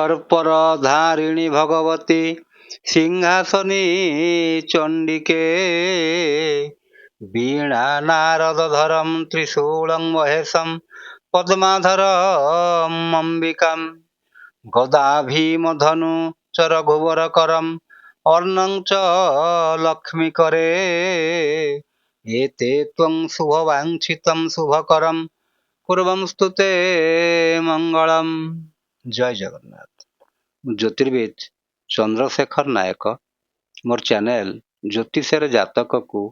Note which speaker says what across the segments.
Speaker 1: पर्पर धारिणी भगवती सिंहासनी चंडिके वीणा नारद धरम त्रिशूलं महेशं पद्माधरम अंबिकां गदा भीम धनु चर घुवर करम अर्णं च लक्ष्मी करे एते त्वं शुभवांछितं शुभकरम पूर्वमस्तु ते मंगलम। जय जगन्नाथ। ज्योतिर्विद चंद्रशेखर नायक मोर चैनल ज्योतिषर जातक को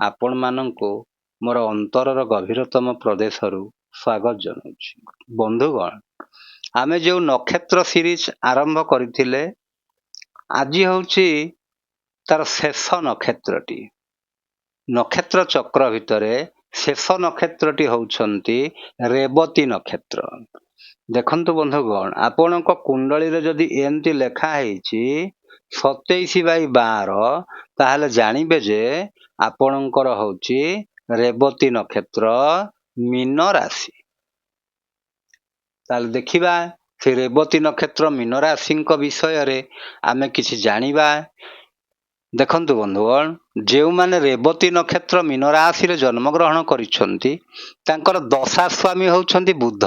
Speaker 1: आपण मानंको मोर अंतरर गभीरतम प्रदेशरु स्वागत जनाउछि। बंधुगण, आमे जो नक्षत्र सीरीज आरंभ करथिले आज होछि तार शेष नक्षत्रटी। नक्षत्र चक्र भितरे शेष नक्षत्रटी होउछंती रेवती नक्षत्र। देखंतु बंधुगण, आपणक कुंडली रे जदि एमती लेखा हेछि 27/12 ताहले जानिबे जे आपणकर होछि रेवती नक्षत्र मीन राशि। ताहले देखिबा से रेवती नक्षत्र मीन राशि विषय रे आमे किछि जानिबा। देखंतु बंधुगण, जो माने रेवती नक्षत्र मीन राशि रे जन्म ग्रहण करिसंती तांकर दशा स्वामी होउछंती बुध।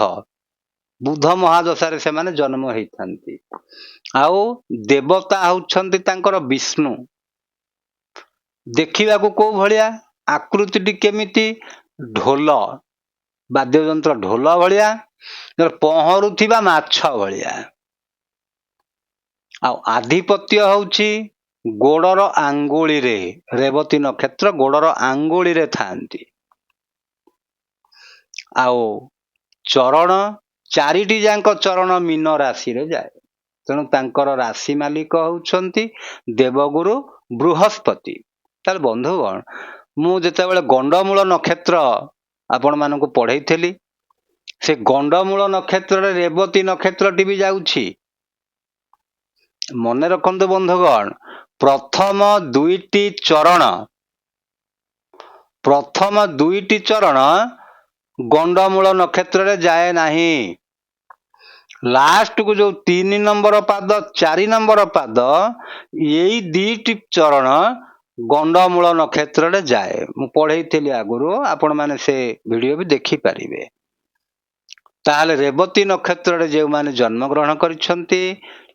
Speaker 1: बुध महादशा से माने जन्म होइथांती। आउ देवता होउछंती तांकर विष्णु। देखिबा को भलिया आकृति केमिति ढोल वाद्य यंत्र ढोल भलिया पहरुथिबा माछ भलिया। आउ आधिपत्य होउची गोड़र आंगुली रे। रेवती नक्षत्र गोड़र आंगुली रे थांती। आउ चरण चारिटी जांक चरण मीन राशि रे जाए। तेणु तांकर राशि मालिक होउछंती देवगुरु बृहस्पति। ताल बंधुगण, मु जेतेबेले गंडमूल नक्षत्र आपण मानकु पढैथली से गंडमूल नक्षत्र रे रेवती नक्षत्रटी भी जाउछि। मने रखंतु बंधुगण, प्रथम दुईटी चरण गंडमूल नक्षत्र रे जाए नाही। लास्ट को जो 3 नंबर पाद 4 नंबर पाद यही दीटी चरण गंडमूल नक्षत्र रे जाए। मु पढ़ेइथिली आगुरु, आपण माने से वीडियो भी देखि पारिबे। ताहले रेवती नक्षत्र रे जे माने जन्म ग्रहण करिसंती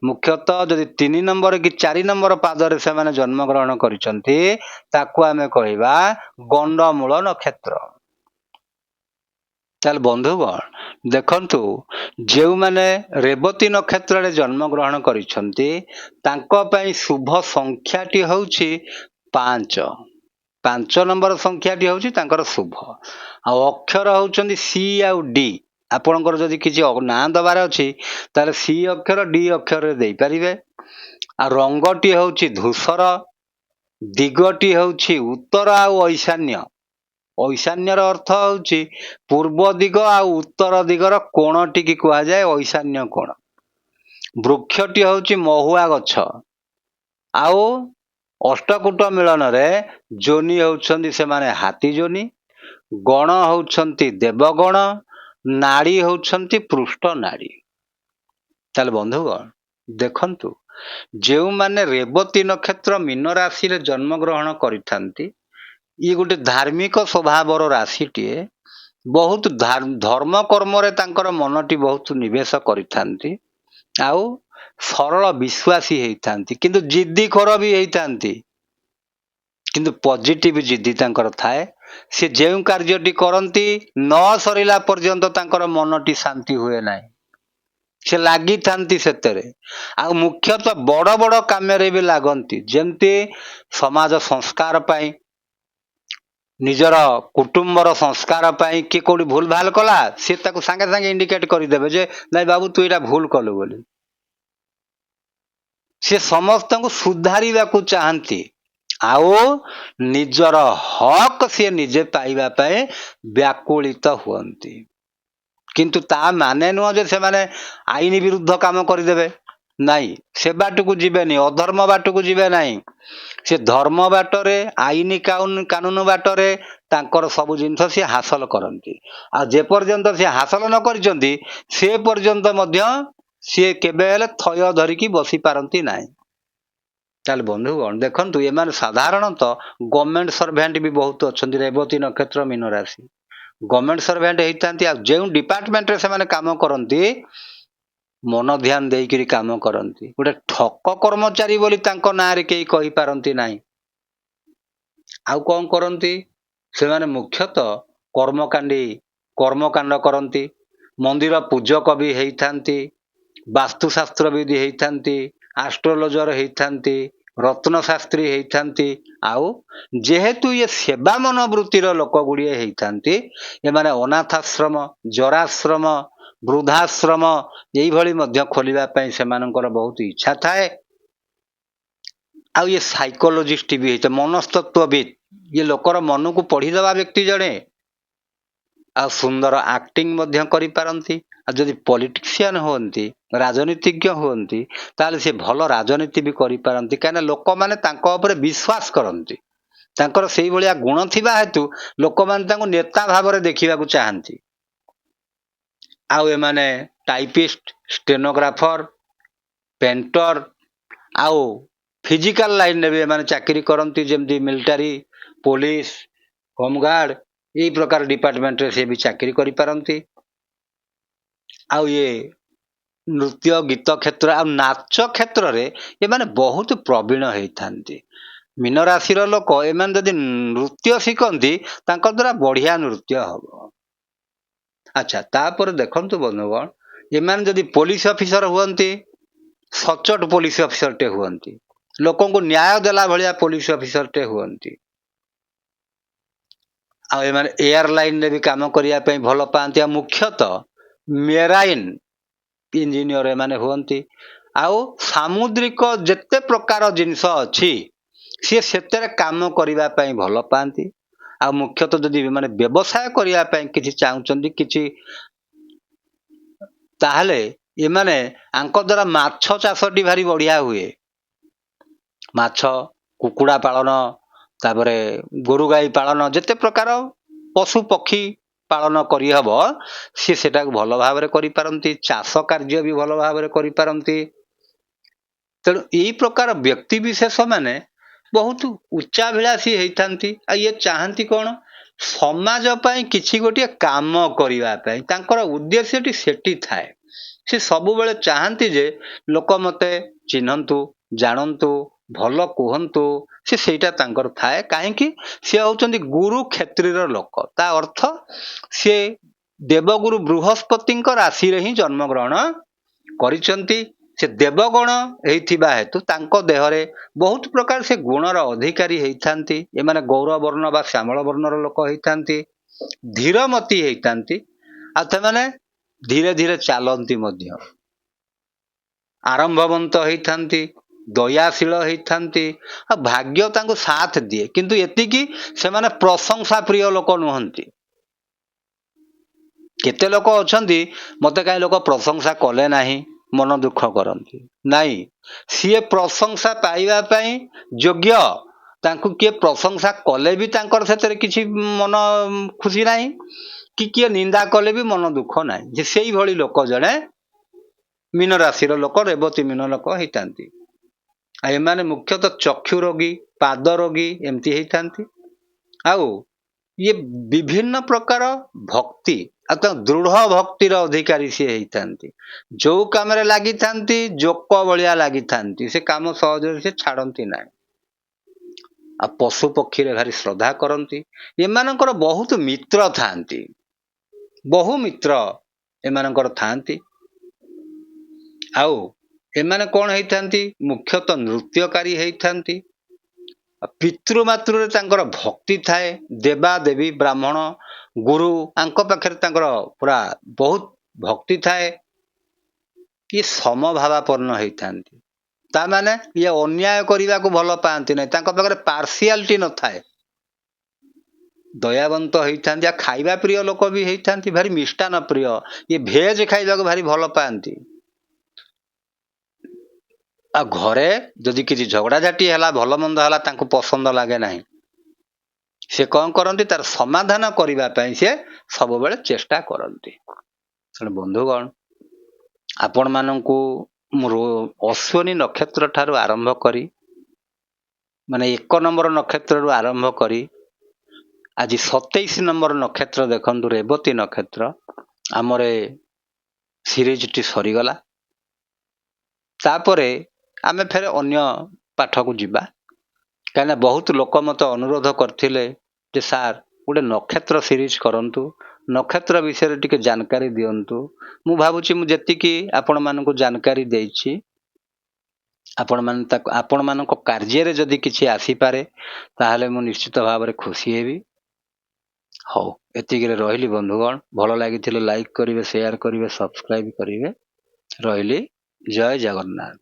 Speaker 1: मुख्यतः जदि 3 नंबर कि 4 नंबर पाद रे से माने जन्म ग्रहण करिसंती ताकू आमे कहिबा गंडमूल नक्षत्र। ताल बंधुगण, देखंतु जो माने रेवती नक्षत्र रे जन्म ग्रहण करिसंती तांको पई शुभ संख्याटी होउची 5। 5 नंबर संख्याटी होउची तांकर शुभ। आ अक्षर होउचंदी सी आ डी। आपणकर जदि किछि ना दबार अछि ताले सी अक्षर डी अक्षर रे देई परिबे। आ रंगटी होउची धूसर। दिगटी होउची उत्तर आ ईशान्य। ईशान्यर अर्थ होउची पूर्व दिग आ उत्तर दिगर कोणटी की कुआ जाए ईशान्य कोण। वृक्षटी होउची महुआ गछ। आउ अष्टकूट मिलन रे जोनी होउछंती से माने हाथी जोनी। गण होउछंती देवगण। नाड़ी होउछंती पृष्ठ नाड़ी। ताले बंधुगण, देखंतु जो माने रेवती नक्षत्र मीन राशि रे जन्म ग्रहण करिथांती ये गोटे धार्मिक स्वभावर राशिटीए। बहुत धर्म कर्म रे तांकर मनटी बहुत निवेश करिथांती। आउ सरल विश्वासी हेइथांती, किंतु जिद्दी खर भी हेइथांती। किंतु पॉजिटिव जिद्दी तांकर थाए। से जेउ कार्यटी करंती न सरिला पर्यंत तांकर मनटी शांति हुए नाही। से लागी थांती सेतरे। आ मुख्यतः बड़ बड़ काम रे भी लागंती। जेमती समाज संस्कार पाई, निजर कुटुंबर संस्कार पाई कि कोडी भूल भाल कला से ताको संगे संगे इंडिकेट करि देबे जे नाही बाबू तू एटा भूल कलु बोली। से समस्त को सुधारिबा को चाहंती। आओ निजर हक से निजे पाइबा पाए व्याकुलित हुअंती। किंतु ता माने नुह जे से माने आईन विरुद्ध काम करि देबे नाही। से बाटकू जीवेनी, अधर्म बाटकू जीवे नाही। से धर्म बाटरे आईन कानून बाटरे तांकर सब जिनस से हासिल करंती। आ जे पर्यंत से हासिल न करिसंती से पर्यंत मध्य ସିଏ କେବେ ହେଲେ ଥୟ ଧରିକି ବସି ପାରନ୍ତି ନାହିଁ। ତାହେଲେ ବନ୍ଧୁଗଣ ଦେଖନ୍ତୁ, ଏମାନେ ସାଧାରଣତଃ ଗଭର୍ଣ୍ଣମେଣ୍ଟ ସର୍ଭେଣ୍ଟ ବି ବହୁତ ଅଛନ୍ତି। ରେବତୀ ନକ୍ଷତ୍ର ମୀନ ରାଶି ଗଭର୍ଣ୍ଣମେଣ୍ଟ ସର୍ଭେଣ୍ଟ ହେଇଥାନ୍ତି। ଆଉ ଯେଉଁ ଡିପାର୍ଟମେଣ୍ଟରେ ସେମାନେ କାମ କରନ୍ତି ମନ ଧ୍ୟାନ ଦେଇକରି କାମ କରନ୍ତି। ଗୋଟେ ଠକ କର୍ମଚାରୀ ବୋଲି ତାଙ୍କ ନାଁରେ କେହି କହିପାରନ୍ତି ନାହିଁ। ଆଉ କଣ କରନ୍ତି ସେମାନେ? ମୁଖ୍ୟତଃ କର୍ମକାଣ୍ଡ କରନ୍ତି, ମନ୍ଦିର ପୂଜକ ବି ହେଇଥାନ୍ତି, ବାସ୍ତୁଶାସ୍ତ୍ରବିଦି ହେଇଥାନ୍ତି, ଆଷ୍ଟ୍ରୋଲୋଜର ହେଇଥାନ୍ତି, ରତ୍ନଶାସ୍ତ୍ରୀ ହେଇଥାନ୍ତି। ଆଉ ଯେହେତୁ ଇଏ ସେବା ମନୋବୃତ୍ତିର ଲୋକ ଗୁଡ଼ିଏ ହେଇଥାନ୍ତି, ଏମାନେ ଅନାଥାଶ୍ରମ, ଜରାଶ୍ରମ, ବୃଦ୍ଧାଶ୍ରମ ଏଇଭଳି ମଧ୍ୟ ଖୋଲିବା ପାଇଁ ସେମାନଙ୍କର ବହୁତ ଇଚ୍ଛା ଥାଏ। ଆଉ ଇଏ ସାଇକୋଲୋଜିଷ୍ଟ ବି ହେଇଥାଏ, ମନସ୍ତତ୍ତ୍ୱବିତ୍। ଇଏ ଲୋକର ମନକୁ ପଢ଼ିଦେବା ବ୍ୟକ୍ତି ଜଣେ। ଆଉ ସୁନ୍ଦର ଆକ୍ଟିଂ ମଧ୍ୟ କରିପାରନ୍ତି। ଆଉ ଯଦି ପଲିଟିସିଆନ ହୁଅନ୍ତି, ରାଜନୀତିଜ୍ଞ ହୁଅନ୍ତି, ତାହେଲେ ସେ ଭଲ ରାଜନୀତି ବି କରିପାରନ୍ତି। କାହିଁକିନା ଲୋକମାନେ ତାଙ୍କ ଉପରେ ବିଶ୍ୱାସ କରନ୍ତି। ତାଙ୍କର ସେଇଭଳିଆ ଗୁଣ ଥିବା ହେତୁ ଲୋକମାନେ ତାଙ୍କୁ ନେତା ଭାବରେ ଦେଖିବାକୁ ଚାହାନ୍ତି। ଆଉ ଏମାନେ ଟାଇପିଷ୍ଟ, ଷ୍ଟେନୋଗ୍ରାଫର, ପେଣ୍ଟର ଆଉ ଫିଜିକାଲ ଲାଇନରେ ବି ଏମାନେ ଚାକିରି କରନ୍ତି। ଯେମିତି ମିଲିଟାରୀ, ପୋଲିସ, ହୋମଗାର୍ଡ ଏଇ ପ୍ରକାର ଡିପାର୍ଟମେଣ୍ଟରେ ସେ ବି ଚାକିରି କରିପାରନ୍ତି। ଆଉ ଇଏ ନୃତ୍ୟ, ଗୀତ କ୍ଷେତ୍ର ଆଉ ନାଚ କ୍ଷେତ୍ରରେ ଏମାନେ ବହୁତ ପ୍ରବୀଣ ହେଇଥାନ୍ତି। ମୀନ ରାଶିର ଲୋକ ଏମାନେ ଯଦି ନୃତ୍ୟ ଶିଖନ୍ତି ତାଙ୍କ ଦ୍ୱାରା ବଢିଆ ନୃତ୍ୟ ହବ। ଆଚ୍ଛା, ତାପରେ ଦେଖନ୍ତୁ ବନ୍ଧୁଗଣ, ଏମାନେ ଯଦି ପୋଲିସ ଅଫିସର ହୁଅନ୍ତି, ସଚୋଟ ପୋଲିସ ଅଫିସରଟେ ହୁଅନ୍ତି, ଲୋକଙ୍କୁ ନ୍ୟାୟ ଦେଲା ଭଳିଆ ପୋଲିସ ଅଫିସରଟେ ହୁଅନ୍ତି। ଆଉ ଏମାନେ ଏୟାର ଲାଇନରେ ବି କାମ କରିବା ପାଇଁ ଭଲ ପାଆନ୍ତି। ଆଉ ମୁଖ୍ୟତଃ ମେରାଇନ ଇଞ୍ଜିନିୟର ଏମାନେ ହୁଅନ୍ତି। ଆଉ ସାମୁଦ୍ରିକ ଯେତେ ପ୍ରକାର ଜିନିଷ ଅଛି ସିଏ ସେଥିରେ କାମ କରିବା ପାଇଁ ଭଲ ପାଆନ୍ତି। ଆଉ ମୁଖ୍ୟତଃ ଯଦି ମାନେ ବ୍ୟବସାୟ କରିବା ପାଇଁ କିଛି ଚାହୁଁଛନ୍ତି କିଛି, ତାହେଲେ ଏମାନେ ଆଙ୍କ ଦ୍ୱାରା ମାଛ ଚାଷଟି ଭାରି ବଢିଆ ହୁଏ। ମାଛ, କୁକୁଡ଼ା ପାଳନ, ତାପରେ ଗୋରୁ ଗାଈ ପାଳନ, ଯେତେ ପ୍ରକାର ପଶୁ ପକ୍ଷୀ ପାଳନ କରିହବ ସିଏ ସେଟାକୁ ଭଲ ଭାବରେ କରିପାରନ୍ତି। ଚାଷ କାର୍ଯ୍ୟ ବି ଭଲ ଭାବରେ କରିପାରନ୍ତି। ତେଣୁ ଏଇ ପ୍ରକାର ବ୍ୟକ୍ତି ବିଶେଷ ମାନେ ବହୁତ ଉଚ୍ଚାଭିଳାଷୀ ହେଇଥାନ୍ତି। ଆଉ ଇଏ ଚାହାନ୍ତି କଣ? ସମାଜ ପାଇଁ କିଛି ଗୋଟିଏ କାମ କରିବା ପାଇଁ ତାଙ୍କର ଉଦ୍ଦେଶ୍ୟଟି ସେଠି ଥାଏ। ସେ ସବୁବେଳେ ଚାହାନ୍ତି ଯେ ଲୋକ ମତେ ଚିହ୍ନନ୍ତୁ, ଜାଣନ୍ତୁ, ଭଲ କୁହନ୍ତୁ। ସେ ସେଇଟା ତାଙ୍କର ଥାଏ। କାହିଁକି? ସେ ହଉଛନ୍ତି ଗୁରୁ କ୍ଷେତ୍ରୀର ଲୋକ। ତା ଅର୍ଥ ସେ ଦେବଗୁରୁ ବୃହସ୍ପତିଙ୍କ ରାଶିରେ ହିଁ ଜନ୍ମଗ୍ରହଣ କରିଛନ୍ତି। ସେ ଦେବଗଣ ହେଇଥିବା ହେତୁ ତାଙ୍କ ଦେହରେ ବହୁତ ପ୍ରକାର ସେ ଗୁଣର ଅଧିକାରୀ ହେଇଥାନ୍ତି। ଏମାନେ ଗୌରବର୍ଣ୍ଣ ବା ଶ୍ୟାମଳ ବର୍ଣ୍ଣର ଲୋକ ହେଇଥାନ୍ତି, ଧୀରମତି ହେଇଥାନ୍ତି। ଆଉ ସେମାନେ ଧୀରେ ଧୀରେ ଚାଲନ୍ତି ମଧ୍ୟ, ଆରମ୍ଭବନ୍ତ ହେଇଥାନ୍ତି, ଦୟାଶୀଳ ହେଇଥାନ୍ତି। ଆଉ ଭାଗ୍ୟ ତାଙ୍କୁ ସାଥ ଦିଏ। କିନ୍ତୁ ଏତିକି, ସେମାନେ ପ୍ରଶଂସା ପ୍ରିୟ ଲୋକ ନୁହନ୍ତି। କେତେ ଲୋକ ଅଛନ୍ତି ମତେ କାହିଁ ଲୋକ ପ୍ରଶଂସା କଲେ ନାହିଁ, ମନ ଦୁଃଖ କରନ୍ତି। ନାଇଁ, ସିଏ ପ୍ରଶଂସା ପାଇବା ପାଇଁ ଯୋଗ୍ୟ। ତାଙ୍କୁ କିଏ ପ୍ରଶଂସା କଲେ ବି ତାଙ୍କର ସେଥିରେ କିଛି ମନ ଖୁସି ନାହିଁ, କି କିଏ ନିନ୍ଦା କଲେ ବି ମନ ଦୁଃଖ ନାହିଁ। ଯେ ସେଇଭଳି ଲୋକ ଜଣେ ମୀନ ରାଶିର ଲୋକ, ରେବତୀ ମୀନ ଲୋକ ହେଇଥାନ୍ତି। ଆଉ ଏମାନେ ମୁଖ୍ୟତଃ ଚକ୍ଷୁ ରୋଗୀ, ପାଦ ରୋଗୀ ଏମିତି ହେଇଥାନ୍ତି। ଆଉ ଇଏ ବିଭିନ୍ନ ପ୍ରକାର ଭକ୍ତି, ଆଉ ତ ଦୃଢ ଭକ୍ତିର ଅଧିକାରୀ ସିଏ ହେଇଥାନ୍ତି। ଯୋଉ କାମରେ ଲାଗିଥାନ୍ତି ଜୋକ ଭଳିଆ ଲାଗିଥାନ୍ତି। ସେ କାମ ସହଜରେ ସେ ଛାଡନ୍ତି ନାହିଁ। ଆଉ ପଶୁ ପକ୍ଷୀରେ ଭାରି ଶ୍ରଦ୍ଧା କରନ୍ତି। ଏମାନଙ୍କର ବହୁତ ମିତ୍ର ଥାନ୍ତି, ବହୁ ମିତ୍ର ଏମାନଙ୍କର ଥାନ୍ତି। ଆଉ ଏମାନେ କଣ ହେଇଥାନ୍ତି? ମୁଖ୍ୟତଃ ନୃତ୍ୟକାରୀ ହେଇଥାନ୍ତି। ପିତୃମାତୃରେ ତାଙ୍କର ଭକ୍ତି ଥାଏ। ଦେବା ଦେବୀ, ବ୍ରାହ୍ମଣ, ଗୁରୁ ଆଙ୍କ ପାଖରେ ତାଙ୍କର ପୁରା ବହୁତ ଭକ୍ତି ଥାଏ। ଇଏ ସମଭାବାପନ୍ନ ହେଇଥାନ୍ତି। ତା ମାନେ ଇଏ ଅନ୍ୟାୟ କରିବାକୁ ଭଲ ପାଆନ୍ତି ନାହିଁ। ତାଙ୍କ ପାଖରେ ପାର୍ସିଆଲିଟି ନଥାଏ। ଦୟାବନ୍ତ ହେଇଥାନ୍ତି। ଆଉ ଖାଇବା ପ୍ରିୟ ଲୋକ ବି ହେଇଥାନ୍ତି, ଭାରି ମିଷ୍ଟାନ ପ୍ରିୟ। ଇଏ ଭେଜ ଖାଇବାକୁ ଭାରି ଭଲ ପାଆନ୍ତି। ଆଉ ଘରେ ଯଦି କିଛି ଝଗଡ଼ାଝାଟି ହେଲା, ଭଲ ମନ୍ଦ ହେଲା, ତାଙ୍କୁ ପସନ୍ଦ ଲାଗେ ନାହିଁ। ସେ କଣ କରନ୍ତି? ତାର ସମାଧାନ କରିବା ପାଇଁ ସେ ସବୁବେଳେ ଚେଷ୍ଟା କରନ୍ତି। ତେଣୁ ବନ୍ଧୁଗଣ, ଆପଣମାନଙ୍କୁ ମୁଁ ଅଶ୍ୱିନୀ ନକ୍ଷତ୍ର ଠାରୁ ଆରମ୍ଭ କରି ମାନେ 1 ନମ୍ବର ନକ୍ଷତ୍ରରୁ ଆରମ୍ଭ କରି ଆଜି 27 ନମ୍ବର ନକ୍ଷତ୍ର ଦେଖନ୍ତୁ ରେବତୀ ନକ୍ଷତ୍ର। ଆମର ସିରିଜଟି ସରିଗଲା। ତାପରେ ଆମେ ଫେର ଅନ୍ୟ ପାଠକୁ ଯିବା। କାହିଁକିନା ବହୁତ ଲୋକ ମୋତେ ଅନୁରୋଧ କରିଥିଲେ ଯେ ସାର୍ ଗୋଟେ ନକ୍ଷତ୍ର ସିରିଜ କରନ୍ତୁ, ନକ୍ଷତ୍ର ବିଷୟରେ ଟିକେ ଜାନକାରୀ ଦିଅନ୍ତୁ। ମୁଁ ଭାବୁଛି ମୁଁ ଯେତିକି ଆପଣମାନଙ୍କୁ ଜାନକାରୀ ଦେଇଛି, ଆପଣମାନଙ୍କ କାର୍ଯ୍ୟରେ ଯଦି କିଛି ଆସିପାରେ ତାହେଲେ ମୁଁ ନିଶ୍ଚିତ ଭାବରେ ଖୁସି ହେବି। ହଉ, ଏତିକିରେ ରହିଲି ବନ୍ଧୁଗଣ। ଭଲ ଲାଗିଥିଲେ ଲାଇକ୍ କରିବେ, ସେୟାର କରିବେ, ସବସ୍କ୍ରାଇବ କରିବେ। ରହିଲି। ଜୟ ଜଗନ୍ନାଥ।